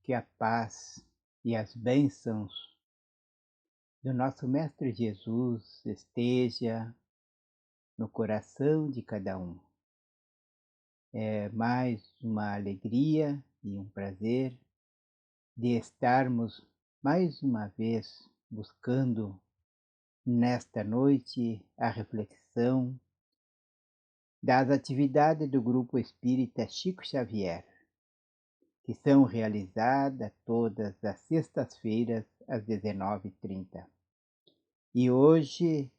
Que a paz e as bênçãos do nosso Mestre Jesus esteja no coração de cada um. É mais uma alegria e um prazer de estarmos mais uma vez buscando nesta noite a reflexão das atividades do Grupo Espírita Chico Xavier, que são realizadas todas as sextas-feiras às 19h30. E hoje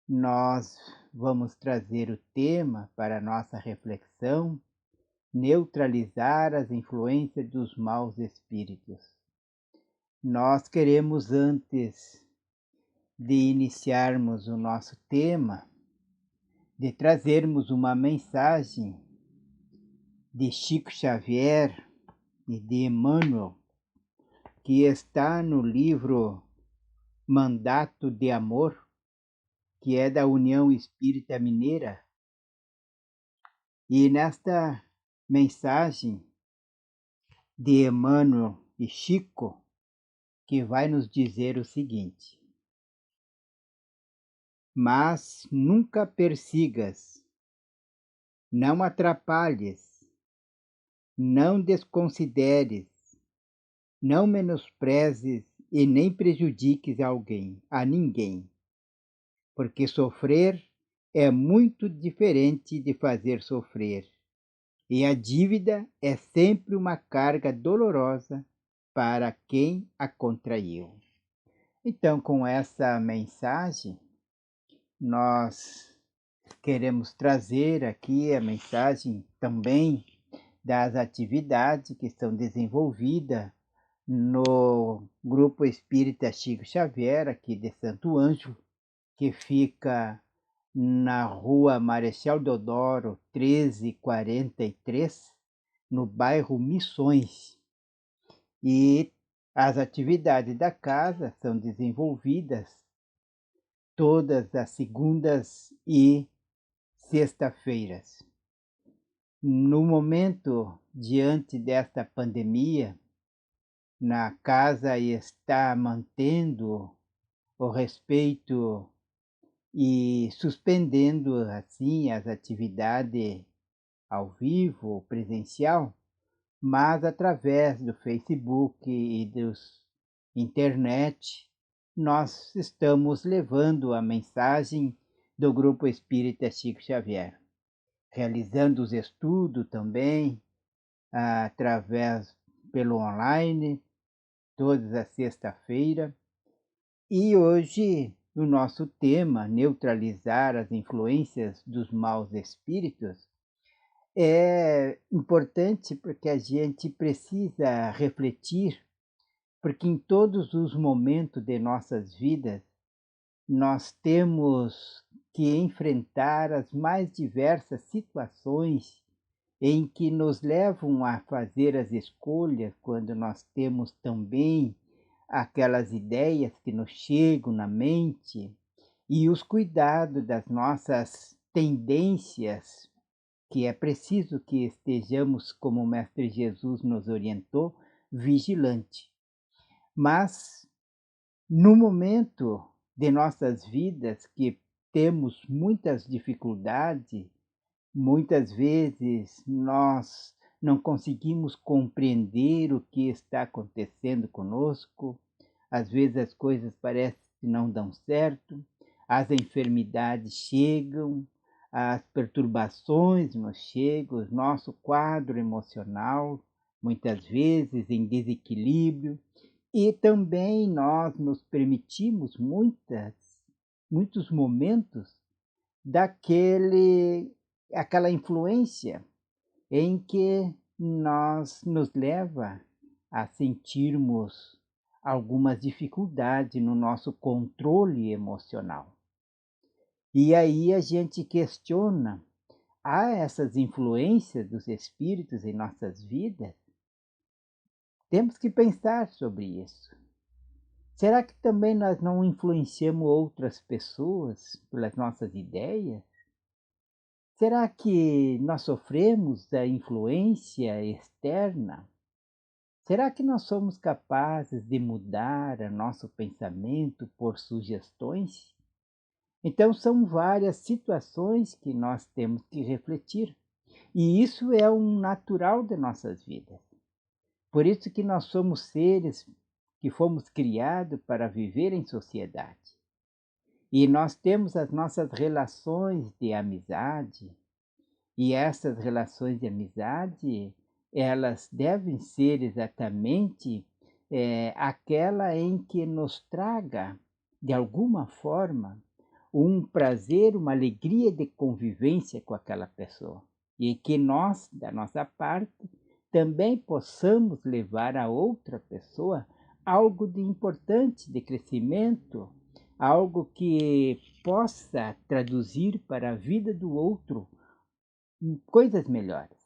nós vamos trazer o tema para a nossa reflexão: neutralizar as influências dos maus espíritos. Nós queremos, antes de iniciarmos o nosso tema, de trazermos uma mensagem de Chico Xavier e de Emmanuel, que está no livro Mandato de Amor, que é da União Espírita Mineira. E nesta mensagem de Emmanuel e Chico, que vai nos dizer o seguinte: mas nunca persigas, não atrapalhes, não desconsideres, não menosprezes e nem prejudiques a ninguém, porque sofrer é muito diferente de fazer sofrer. E a dívida é sempre uma carga dolorosa para quem a contraiu. Então, com essa mensagem, nós queremos trazer aqui a mensagem também das atividades que são desenvolvidas no Grupo Espírita Chico Xavier, aqui de Santo Ângelo, que fica na rua Marechal Deodoro 1343, no bairro Missões. E as atividades da casa são desenvolvidas todas as segundas e sexta-feiras. No momento, diante desta pandemia, na casa está mantendo o respeito e suspendendo assim as atividades ao vivo, presencial, mas através do Facebook e dos internet, nós estamos levando a mensagem do Grupo Espírita Chico Xavier, realizando os estudos também através pelo online, todas as sexta-feira. E hoje o nosso tema, neutralizar as influências dos maus espíritos, é importante porque a gente precisa refletir, porque em todos os momentos de nossas vidas nós temos que enfrentar as mais diversas situações em que nos levam a fazer as escolhas, quando nós temos também aquelas ideias que nos chegam na mente, e os cuidados das nossas tendências, que é preciso que estejamos, como o Mestre Jesus nos orientou, vigilante. Mas, no momento de nossas vidas que temos muitas dificuldades, muitas vezes nós não conseguimos compreender o que está acontecendo conosco, às vezes as coisas parecem que não dão certo, as enfermidades chegam, as perturbações nos chegam, o nosso quadro emocional, muitas vezes em desequilíbrio, e também nós nos permitimos muitos momentos aquela influência em que nos leva a sentirmos algumas dificuldades no nosso controle emocional. E aí a gente questiona: há essas influências dos espíritos em nossas vidas? Temos que pensar sobre isso. Será que também nós não influenciamos outras pessoas pelas nossas ideias? Será que nós sofremos da influência externa? Será que nós somos capazes de mudar o nosso pensamento por sugestões? Então, são várias situações que nós temos que refletir, e isso é um natural de nossas vidas. Por isso que nós somos seres que fomos criados para viver em sociedade. E nós temos as nossas relações de amizade, e essas relações de amizade, elas devem ser exatamente, aquela em que nos traga, de alguma forma, um prazer, uma alegria de convivência com aquela pessoa. E que nós, da nossa parte, também possamos levar a outra pessoa algo de importante, de crescimento, algo que possa traduzir para a vida do outro coisas melhores.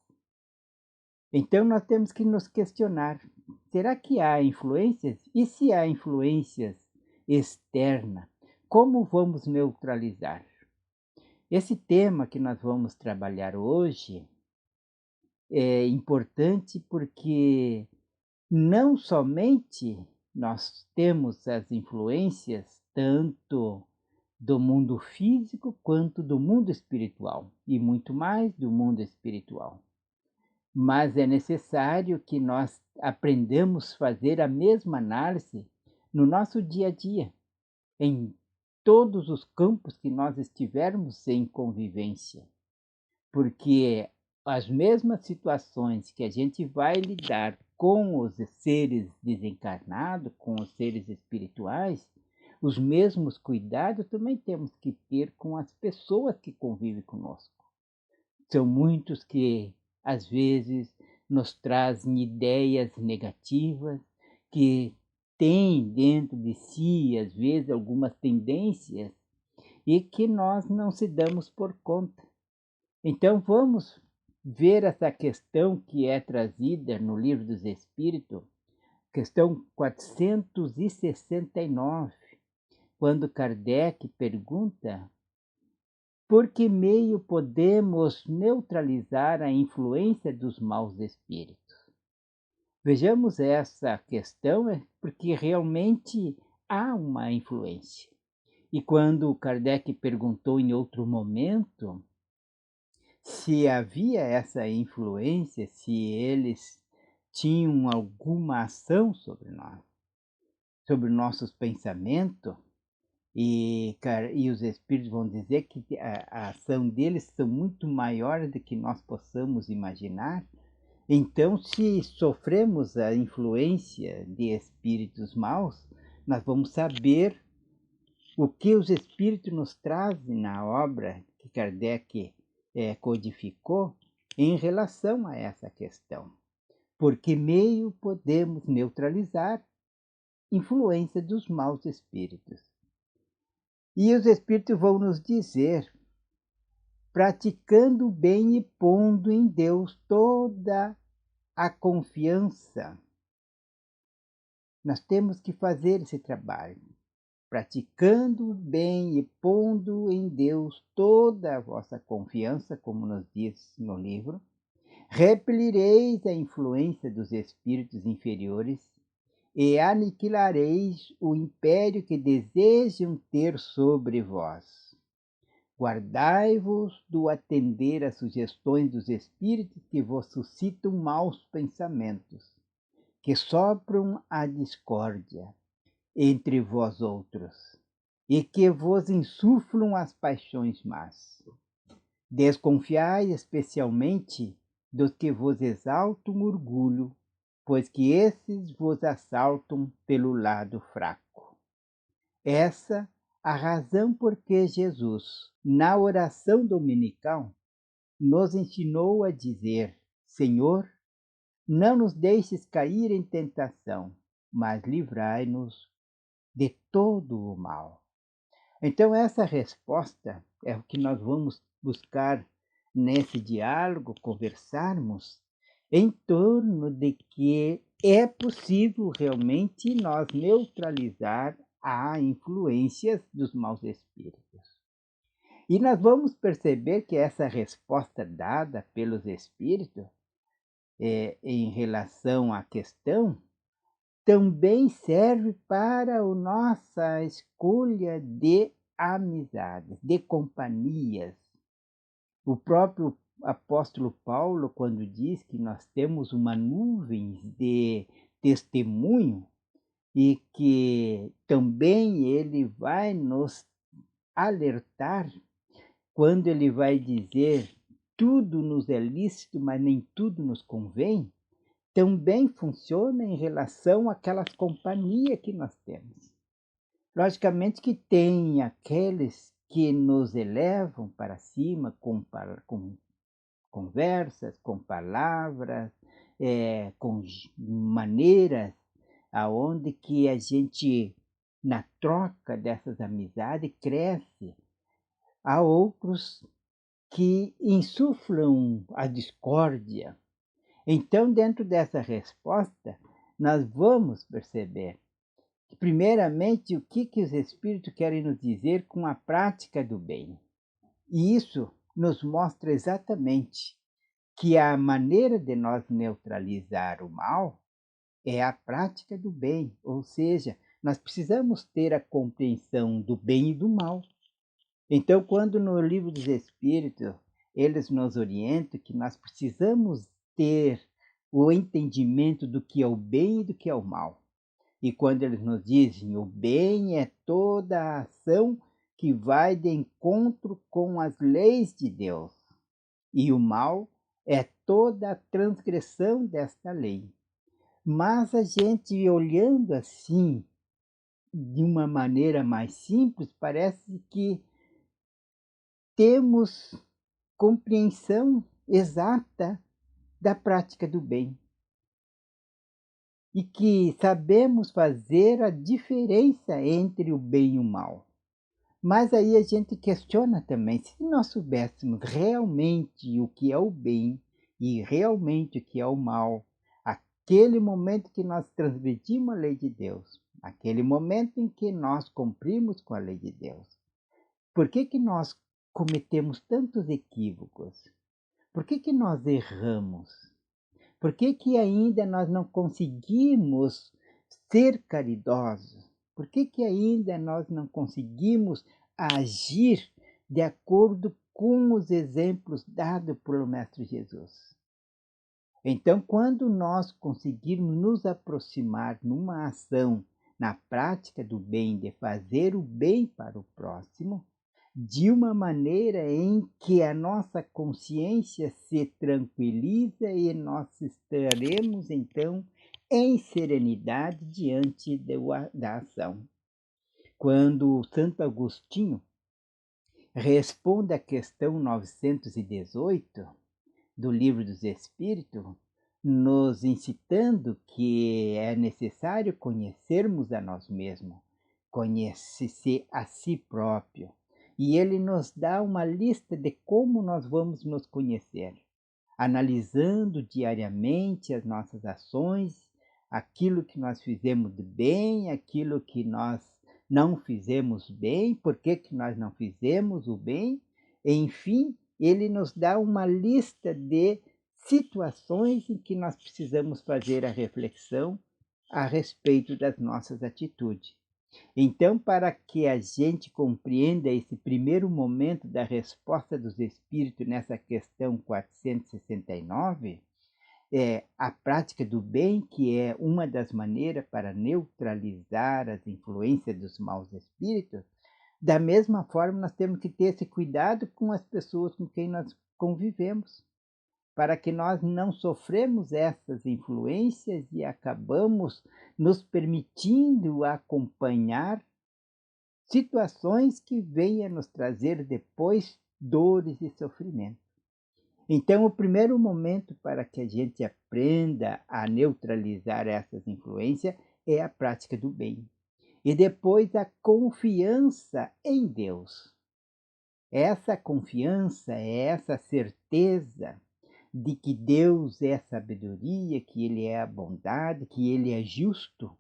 Então nós temos que nos questionar: será que há influências? E se há influências externas, como vamos neutralizar? Esse tema que nós vamos trabalhar hoje é importante porque não somente nós temos as influências tanto do mundo físico quanto do mundo espiritual, e muito mais do mundo espiritual. Mas é necessário que nós aprendamos a fazer a mesma análise no nosso dia a dia, em todos os campos que nós estivermos em convivência, porque as mesmas situações que a gente vai lidar com os seres desencarnados, com os seres espirituais, os mesmos cuidados também temos que ter com as pessoas que convivem conosco. São muitos que, às vezes, nos trazem ideias negativas, que têm dentro de si, às vezes, algumas tendências e que nós não se damos por conta. Então, vamos ver essa questão que é trazida no Livro dos Espíritos, questão 469, quando Kardec pergunta: por que meio podemos neutralizar a influência dos maus espíritos? Vejamos essa questão, porque realmente há uma influência. E quando Kardec perguntou em outro momento se havia essa influência, se eles tinham alguma ação sobre nós, sobre nossos pensamentos, e os espíritos vão dizer que a ação deles são muito maiores do que nós possamos imaginar. Então, se sofremos a influência de espíritos maus, nós vamos saber o que os espíritos nos trazem na obra que Kardec codificou em relação a essa questão. Por que meio podemos neutralizar a influência dos maus espíritos? E os espíritos vão nos dizer: praticando o bem e pondo em Deus toda a confiança. Nós temos que fazer esse trabalho, praticando o bem e pondo em Deus toda a vossa confiança, como nos diz no livro, repelireis a influência dos espíritos inferiores e aniquilareis o império que desejam ter sobre vós. Guardai-vos do atender às sugestões dos espíritos que vos suscitam maus pensamentos, que sopram a discórdia entre vós outros, e que vos insuflam as paixões más. Desconfiai especialmente dos que vos exaltam orgulho, pois que esses vos assaltam pelo lado fraco. Essa a razão por que Jesus, na oração dominical, nos ensinou a dizer: Senhor, não nos deixes cair em tentação, mas livrai-nos de todo o mal. Então, essa resposta é o que nós vamos buscar nesse diálogo, conversarmos em torno de que é possível realmente nós neutralizar a influência dos maus espíritos. E nós vamos perceber que essa resposta dada pelos espíritos em relação à questão, também serve para a nossa escolha de amizades, de companhias. O próprio apóstolo Paulo, quando diz que nós temos uma nuvem de testemunho e que também ele vai nos alertar quando ele vai dizer: "Tudo nos é lícito, mas nem tudo nos convém", também funciona em relação àquelas companhia que nós temos. Logicamente que tem aqueles que nos elevam para cima com conversas, com palavras, com maneiras aonde que a gente, na troca dessas amizades, cresce. Há outros que insuflam a discórdia. Então, dentro dessa resposta, nós vamos perceber que, primeiramente, o que os Espíritos querem nos dizer com a prática do bem. E isso nos mostra exatamente que a maneira de nós neutralizar o mal é a prática do bem, ou seja, nós precisamos ter a compreensão do bem e do mal. Então, quando no Livro dos Espíritos eles nos orientam que nós precisamos ter o entendimento do que é o bem e do que é o mal. E quando eles nos dizem o bem é toda a ação que vai de encontro com as leis de Deus, e o mal é toda a transgressão desta lei. Mas a gente olhando assim, de uma maneira mais simples, parece que temos compreensão exata da prática do bem e que sabemos fazer a diferença entre o bem e o mal. Mas aí a gente questiona também, se nós soubéssemos realmente o que é o bem e realmente o que é o mal, aquele momento que nós transgredimos a lei de Deus, aquele momento em que nós cumprimos com a lei de Deus, por que que nós cometemos tantos equívocos? Por que que nós erramos? Por que que ainda nós não conseguimos ser caridosos? Por que que ainda nós não conseguimos agir de acordo com os exemplos dados pelo Mestre Jesus? Então, quando nós conseguirmos nos aproximar numa ação, na prática do bem, de fazer o bem para o próximo, de uma maneira em que a nossa consciência se tranquiliza e nós estaremos então em serenidade diante da ação. Quando Santo Agostinho responde à questão 918 do Livro dos Espíritos, nos incitando que é necessário conhecermos a nós mesmos, conhecer a si próprio. E ele nos dá uma lista de como nós vamos nos conhecer, analisando diariamente as nossas ações, aquilo que nós fizemos de bem, aquilo que nós não fizemos bem, por que que nós não fizemos o bem, enfim, ele nos dá uma lista de situações em que nós precisamos fazer a reflexão a respeito das nossas atitudes. Então, para que a gente compreenda esse primeiro momento da resposta dos espíritos nessa questão 469, a prática do bem, que é uma das maneiras para neutralizar as influências dos maus espíritos, da mesma forma nós temos que ter esse cuidado com as pessoas com quem nós convivemos, para que nós não sofremos essas influências e acabamos nos permitindo acompanhar situações que venham nos trazer depois dores e sofrimento. Então, o primeiro momento para que a gente aprenda a neutralizar essas influências é a prática do bem. E depois a confiança em Deus. Essa confiança é essa certeza de que Deus é sabedoria, que Ele é a bondade, que Ele é justo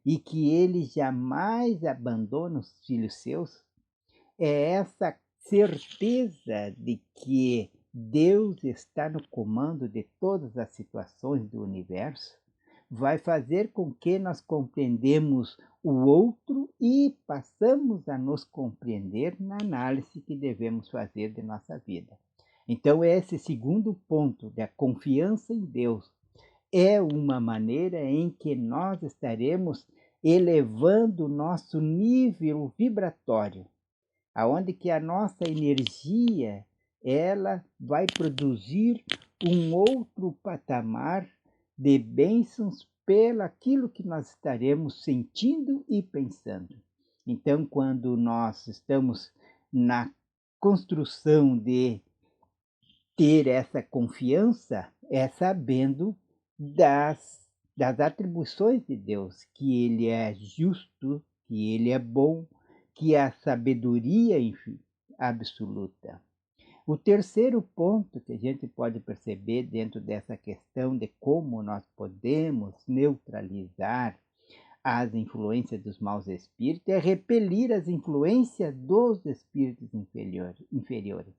e que Ele jamais abandona os filhos seus. É essa certeza de que Deus está no comando de todas as situações do universo, vai fazer com que nós compreendemos o outro e passamos a nos compreender na análise que devemos fazer de nossa vida. Então, esse segundo ponto da confiança em Deus é uma maneira em que nós estaremos elevando o nosso nível vibratório, aonde que a nossa energia ela vai produzir um outro patamar de bênçãos pelo aquilo que nós estaremos sentindo e pensando. Então, quando nós estamos na construção de ter essa confiança, é sabendo das atribuições de Deus, que Ele é justo, que Ele é bom, que a sabedoria absoluta. O terceiro ponto que a gente pode perceber dentro dessa questão de como nós podemos neutralizar as influências dos maus espíritos é repelir as influências dos espíritos inferiores.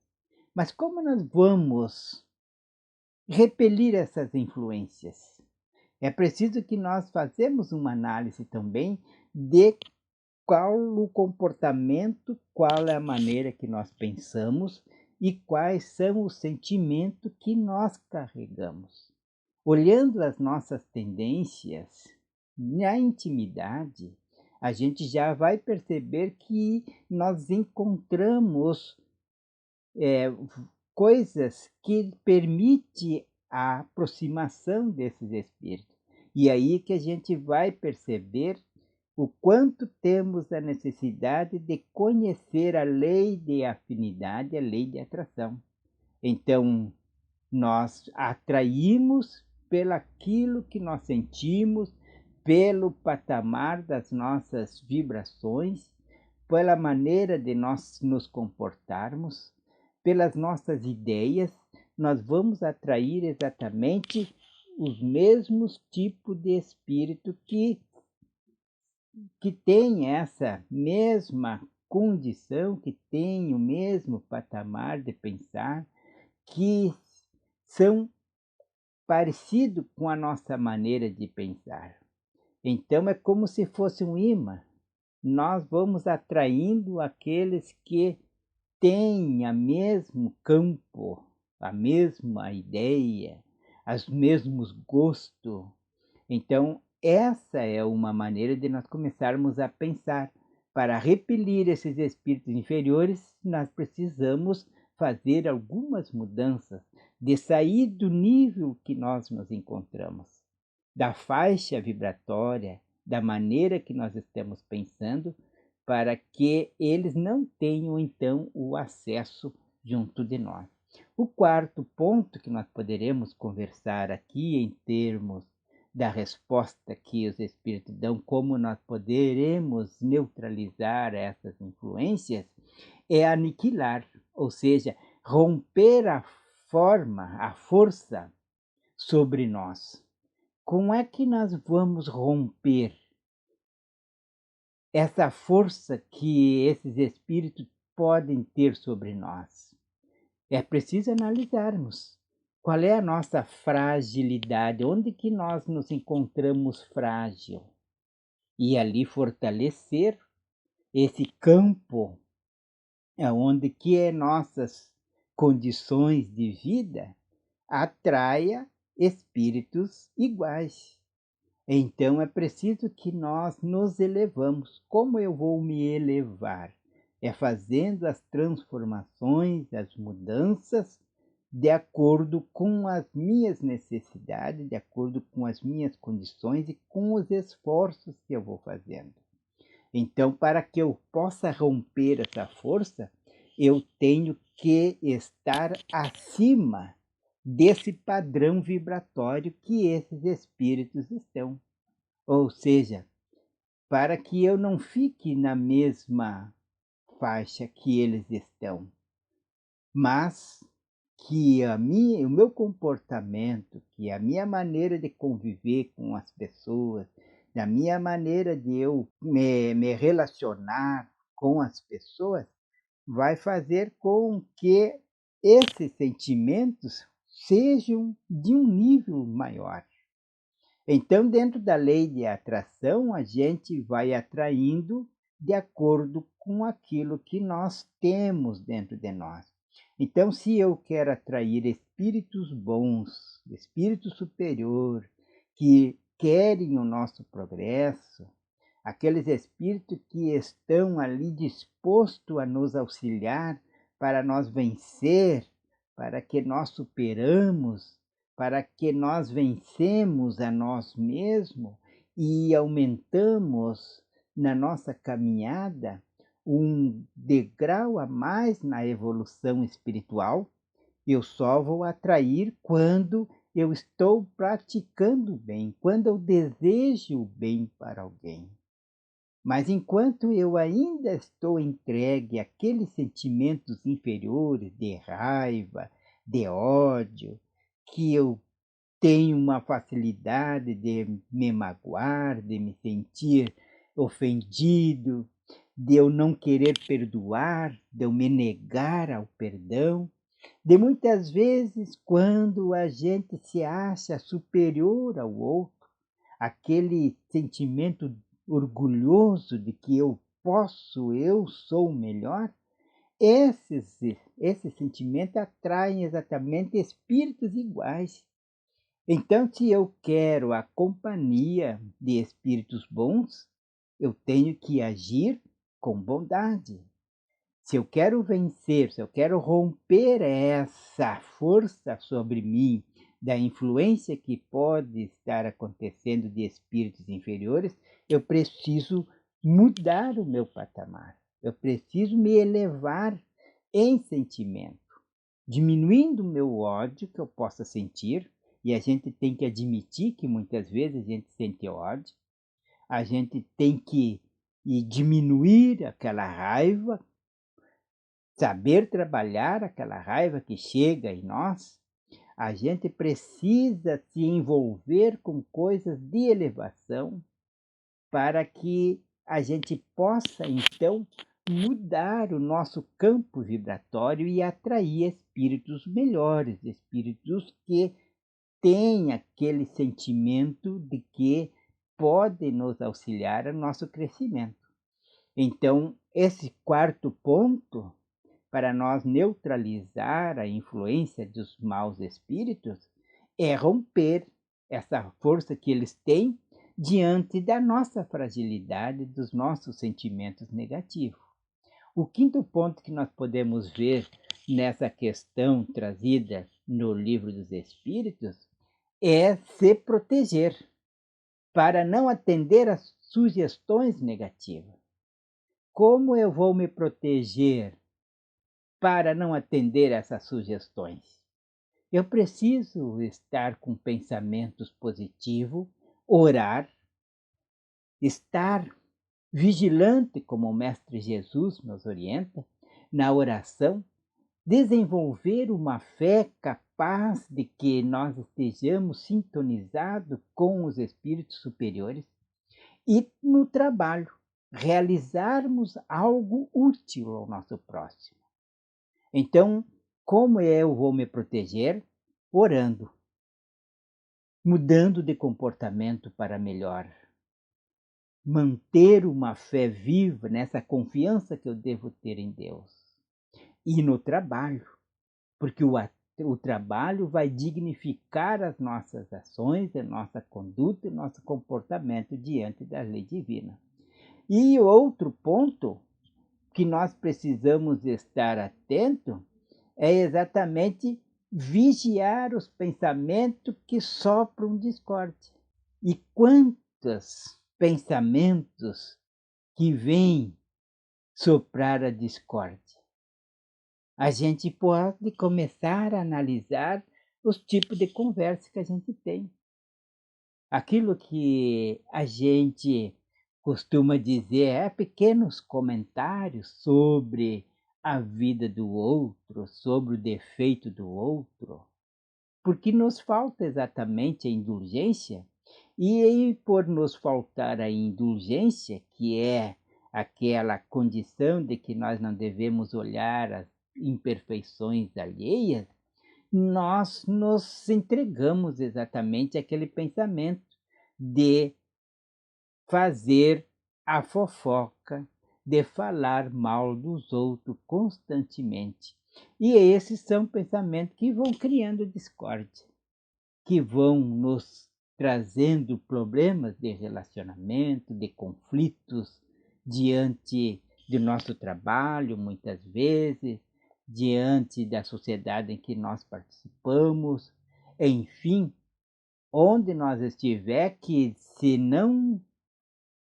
Mas como nós vamos repelir essas influências? É preciso que nós façamos uma análise também de qual o comportamento, qual é a maneira que nós pensamos e quais são os sentimentos que nós carregamos. Olhando as nossas tendências na intimidade, a gente já vai perceber que nós encontramos coisas que permitem a aproximação desses espíritos. E aí que a gente vai perceber o quanto temos a necessidade de conhecer a lei de afinidade, a lei de atração. Então, nós atraímos pelaquilo que nós sentimos, pelo patamar das nossas vibrações, pela maneira de nós nos comportarmos, pelas nossas ideias, nós vamos atrair exatamente os mesmos tipos de espírito que tem essa mesma condição, que tem o mesmo patamar de pensar, que são parecidos com a nossa maneira de pensar. Então é como se fosse um imã. Nós vamos atraindo aqueles que têm o mesmo campo, a mesma ideia, os mesmos gostos. Então, essa é uma maneira de nós começarmos a pensar. Para repelir esses espíritos inferiores, nós precisamos fazer algumas mudanças, de sair do nível que nós nos encontramos, da faixa vibratória, da maneira que nós estamos pensando, para que eles não tenham então o acesso junto de nós. O quarto ponto que nós poderemos conversar aqui em termos da resposta que os espíritos dão, como nós poderemos neutralizar essas influências, é aniquilar, ou seja, romper a força sobre nós. Como é que nós vamos romper essa força que esses espíritos podem ter sobre nós? É preciso analisarmos qual é a nossa fragilidade, onde que nós nos encontramos frágil, e ali fortalecer esse campo onde que nossas condições de vida atraia espíritos iguais. Então é preciso que nós nos elevamos. Como eu vou me elevar? É fazendo as transformações, as mudanças, de acordo com as minhas necessidades, de acordo com as minhas condições e com os esforços que eu vou fazendo. Então, para que eu possa romper essa força, eu tenho que estar acima desse padrão vibratório que esses espíritos estão. Ou seja, para que eu não fique na mesma faixa que eles estão, mas que o meu comportamento, que a minha maneira de conviver com as pessoas, da minha maneira de eu me relacionar com as pessoas, vai fazer com que esses sentimentos sejam de um nível maior. Então, dentro da lei de atração, a gente vai atraindo de acordo com aquilo que nós temos dentro de nós. Então, se eu quero atrair espíritos bons, espírito superior, que querem o nosso progresso, aqueles espíritos que estão ali dispostos a nos auxiliar para nós vencer, para que nós superamos, para que nós vencemos a nós mesmos e aumentamos na nossa caminhada um degrau a mais na evolução espiritual, eu só vou atrair quando eu estou praticando o bem, quando eu desejo o bem para alguém. Mas enquanto eu ainda estou entregue àqueles sentimentos inferiores de raiva, de ódio, que eu tenho uma facilidade de me magoar, de me sentir ofendido, de eu não querer perdoar, de eu me negar ao perdão, de muitas vezes quando a gente se acha superior ao outro, aquele sentimento orgulhoso de que eu posso, eu sou o melhor, esses sentimentos atraem exatamente espíritos iguais. Então, se eu quero a companhia de espíritos bons, eu tenho que agir com bondade. Se eu quero vencer, se eu quero romper essa força sobre mim, da influência que pode estar acontecendo de espíritos inferiores, eu preciso mudar o meu patamar. Eu preciso me elevar em sentimento, diminuindo o meu ódio que eu possa sentir, e a gente tem que admitir que muitas vezes a gente sente ódio, a gente tem que diminuir aquela raiva, saber trabalhar aquela raiva que chega em nós. A gente precisa se envolver com coisas de elevação para que a gente possa, então, mudar o nosso campo vibratório e atrair espíritos melhores, espíritos que têm aquele sentimento de que podem nos auxiliar no nosso crescimento. Então, esse quarto ponto, para nós neutralizar a influência dos maus espíritos, é romper essa força que eles têm diante da nossa fragilidade, dos nossos sentimentos negativos. O quinto ponto que nós podemos ver nessa questão trazida no Livro dos Espíritos é se proteger, para não atender às sugestões negativas. Como eu vou me proteger para não atender essas sugestões? Eu preciso estar com pensamentos positivos, orar, estar vigilante, como o Mestre Jesus nos orienta, na oração, desenvolver uma fé capaz de que nós estejamos sintonizados com os espíritos superiores e no trabalho, realizarmos algo útil ao nosso próximo. Então, como eu vou me proteger? Orando, mudando de comportamento para melhor, manter uma fé viva nessa confiança que eu devo ter em Deus. E no trabalho, porque o trabalho vai dignificar as nossas ações, a nossa conduta e o nosso comportamento diante da lei divina. E outro ponto que nós precisamos estar atento é exatamente vigiar os pensamentos que sopram discórdia. E quantos pensamentos que vêm soprar a discórdia? A gente pode começar a analisar os tipos de conversa que a gente tem. Aquilo que a gente costuma dizer é pequenos comentários sobre a vida do outro, sobre o defeito do outro, porque nos falta exatamente a indulgência, e aí, por nos faltar a indulgência, que é aquela condição de que nós não devemos olhar as imperfeições alheias, nós nos entregamos exatamente àquele pensamento de fazer a fofoca, de falar mal dos outros constantemente. E esses são pensamentos que vão criando discórdia, que vão nos trazendo problemas de relacionamento, de conflitos diante do nosso trabalho, muitas vezes, diante da sociedade em que nós participamos, enfim, onde nós estiver, que se não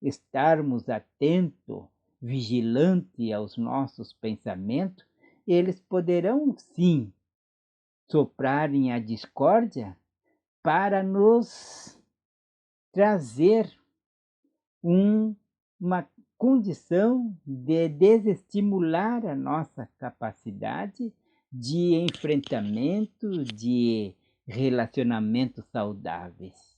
estarmos atentos, vigilantes aos nossos pensamentos, eles poderão sim soprarem a discórdia para nos trazer uma condição de desestimular a nossa capacidade de enfrentamento, de relacionamentos saudáveis.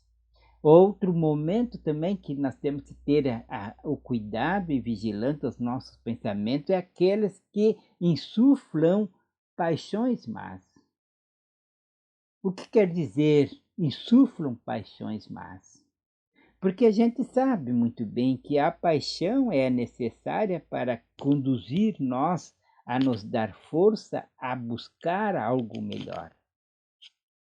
Outro momento também que nós temos que ter o cuidado e vigilante aos nossos pensamentos é aqueles que insuflam paixões más. O que quer dizer insuflam paixões más? Porque a gente sabe muito bem que a paixão é necessária para conduzir nós a nos dar força a buscar algo melhor.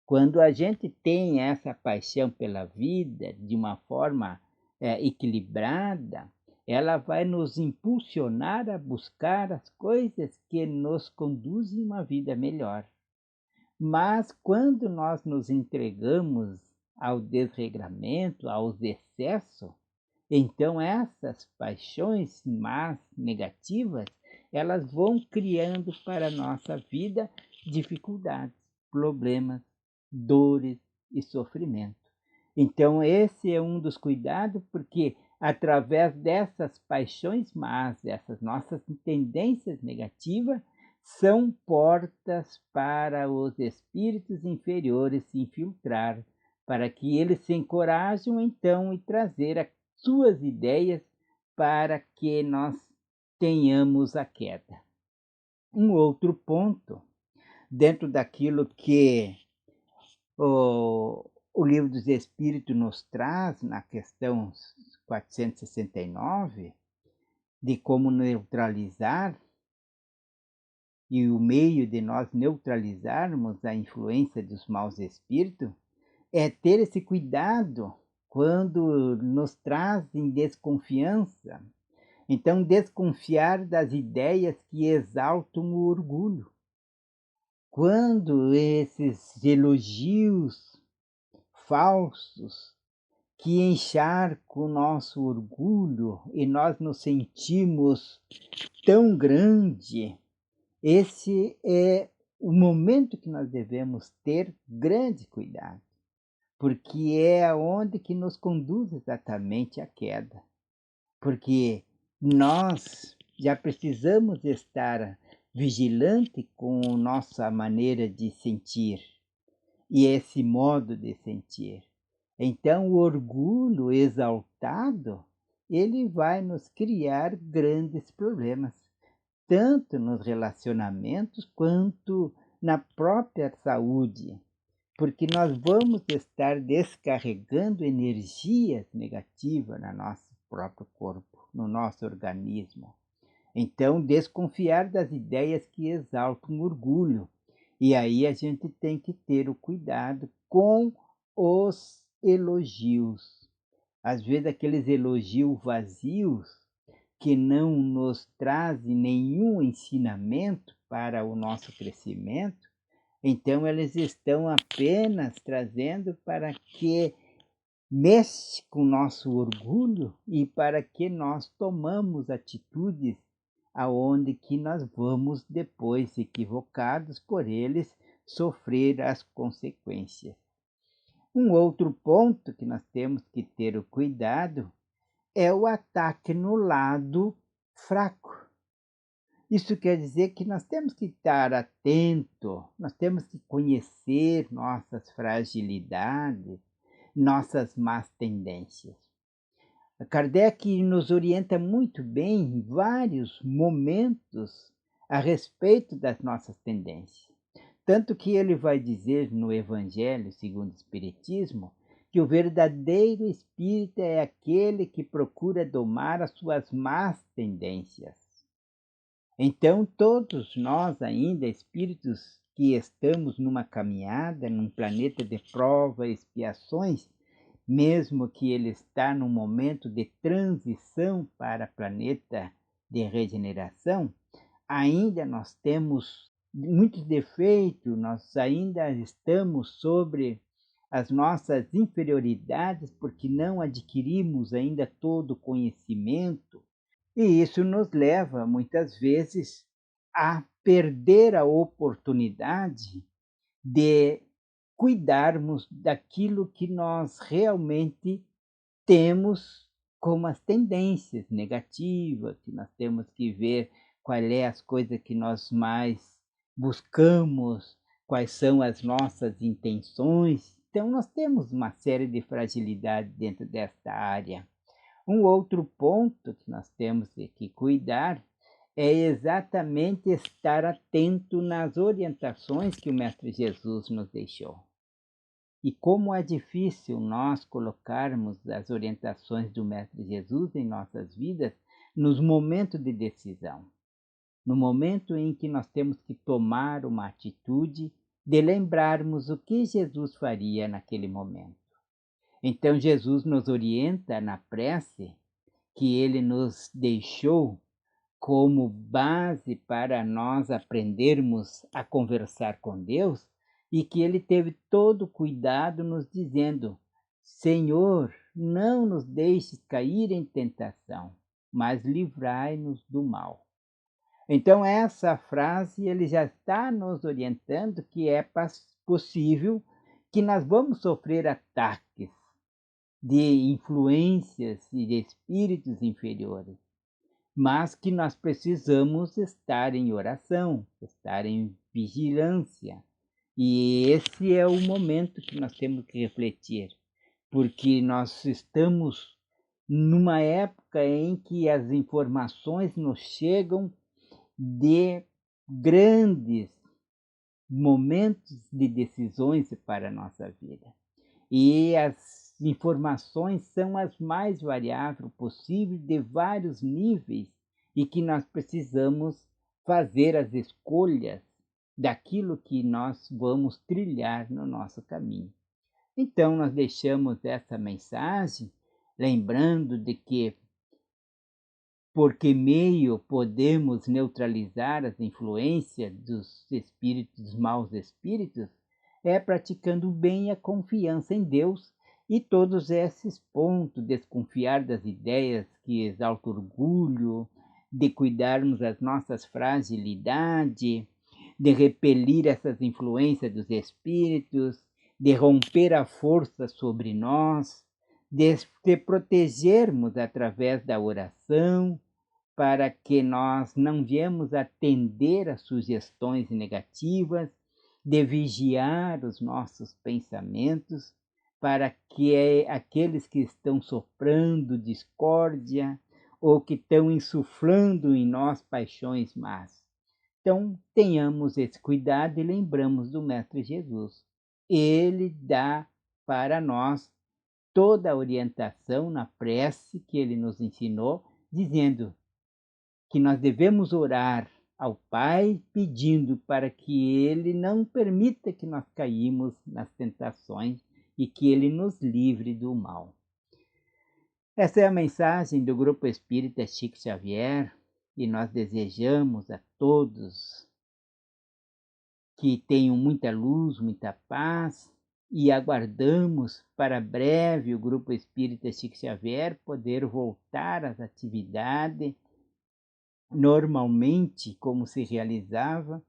Quando a gente tem essa paixão pela vida de uma forma equilibrada, ela vai nos impulsionar a buscar as coisas que nos conduzem a uma vida melhor. Mas quando nós nos entregamos ao desregramento, aos excessos, então essas paixões más, negativas, elas vão criando para a nossa vida dificuldades, problemas, dores e sofrimento. Então esse é um dos cuidados, porque através dessas paixões más, dessas nossas tendências negativas, são portas para os espíritos inferiores se infiltrar, para que eles se encorajam então e trazer as suas ideias para que nós tenhamos a queda. Um outro ponto, dentro daquilo que o Livro dos Espíritos nos traz na questão 469, de como neutralizar e o meio de nós neutralizarmos a influência dos maus espíritos, é ter esse cuidado quando nos trazem desconfiança. Então, desconfiar das ideias que exaltam o orgulho. Quando esses elogios falsos que encharcam o nosso orgulho e nós nos sentimos tão grande, esse é o momento que nós devemos ter grande cuidado, porque é onde que nos conduz exatamente à queda. Porque nós já precisamos estar vigilante com nossa maneira de sentir e esse modo de sentir. Então, o orgulho exaltado, ele vai nos criar grandes problemas, tanto nos relacionamentos quanto na própria saúde, porque nós vamos estar descarregando energias negativas no nosso próprio corpo, no nosso organismo. Então, desconfiar das ideias que exaltam o orgulho. E aí a gente tem que ter o cuidado com os elogios. Às vezes aqueles elogios vazios que não nos trazem nenhum ensinamento para o nosso crescimento, então eles estão apenas trazendo para que mexe com o nosso orgulho e para que nós tomamos atitudes aonde que nós vamos depois, equivocados por eles, sofrer as consequências. Um outro ponto que nós temos que ter o cuidado é o ataque no lado fraco. Isso quer dizer que nós temos que estar atento, nós temos que conhecer nossas fragilidades, nossas más tendências. Kardec nos orienta muito bem em vários momentos a respeito das nossas tendências. Tanto que ele vai dizer no Evangelho segundo o Espiritismo que o verdadeiro espírita é aquele que procura domar as suas más tendências. Então, todos nós ainda, espíritos que estamos numa caminhada, num planeta de prova e expiações, mesmo que ele está num momento de transição para planeta de regeneração, ainda nós temos muitos defeitos, nós ainda estamos sobre as nossas inferioridades porque não adquirimos ainda todo o conhecimento, e isso nos leva muitas vezes a perder a oportunidade de cuidarmos daquilo que nós realmente temos como as tendências negativas, que nós temos que ver qual é as coisas que nós mais buscamos, quais são as nossas intenções. Então, nós temos uma série de fragilidades dentro desta área. Um outro ponto que nós temos que cuidar é exatamente estar atento nas orientações que o Mestre Jesus nos deixou. E como é difícil nós colocarmos as orientações do Mestre Jesus em nossas vidas nos momentos de decisão, no momento em que nós temos que tomar uma atitude de lembrarmos o que Jesus faria naquele momento. Então Jesus nos orienta na prece que ele nos deixou como base para nós aprendermos a conversar com Deus, e que ele teve todo cuidado nos dizendo: Senhor, não nos deixes cair em tentação, mas livrai-nos do mal. Então essa frase ele já está nos orientando que é possível que nós vamos sofrer ataques de influências e de espíritos inferiores, mas que nós precisamos estar em oração, estar em vigilância. E esse é o momento que nós temos que refletir, porque nós estamos numa época em que as informações nos chegam de grandes momentos de decisões para a nossa vida. E as informações são as mais variáveis possíveis, de vários níveis, e que nós precisamos fazer as escolhas daquilo que nós vamos trilhar no nosso caminho. Então, nós deixamos essa mensagem lembrando de que, por que meio podemos neutralizar as influências dos espíritos, dos maus espíritos, é praticando o bem e a confiança em Deus, e todos esses pontos, desconfiar das ideias que exaltam orgulho, de cuidarmos das nossas fragilidades, de repelir essas influências dos espíritos, de romper a força sobre nós, de se protegermos através da oração, para que nós não viemos atender às sugestões negativas, de vigiar os nossos pensamentos, para que aqueles que estão soprando discórdia ou que estão insuflando em nós paixões más. Então, tenhamos esse cuidado e lembramos do Mestre Jesus. Ele dá para nós toda a orientação na prece que ele nos ensinou, dizendo que nós devemos orar ao Pai pedindo para que ele não permita que nós caímos nas tentações e que ele nos livre do mal. Essa é a mensagem do Grupo Espírita Chico Xavier, e nós desejamos a todos que tenham muita luz, muita paz, e aguardamos para breve o Grupo Espírita Chico Xavier poder voltar às atividades normalmente como se realizava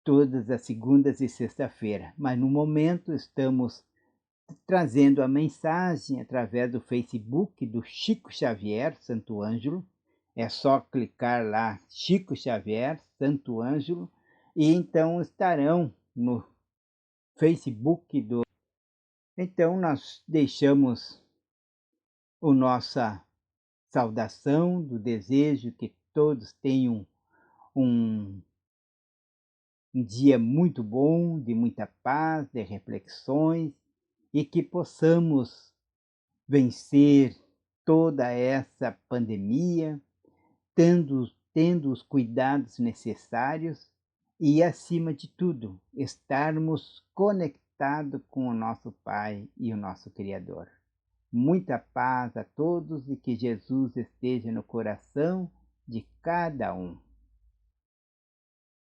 todas as segundas e sexta-feira. Mas no momento estamos trazendo a mensagem através do Facebook do Chico Xavier Santo Ângelo. É só clicar lá, Chico Xavier Santo Ângelo, e então estarão no Facebook do... Então nós deixamos a nossa saudação do desejo que todos tenham um Um dia muito bom, de muita paz, de reflexões, e que possamos vencer toda essa pandemia, tendo os cuidados necessários e, acima de tudo, estarmos conectados com o nosso Pai e o nosso Criador. Muita paz a todos e que Jesus esteja no coração de cada um.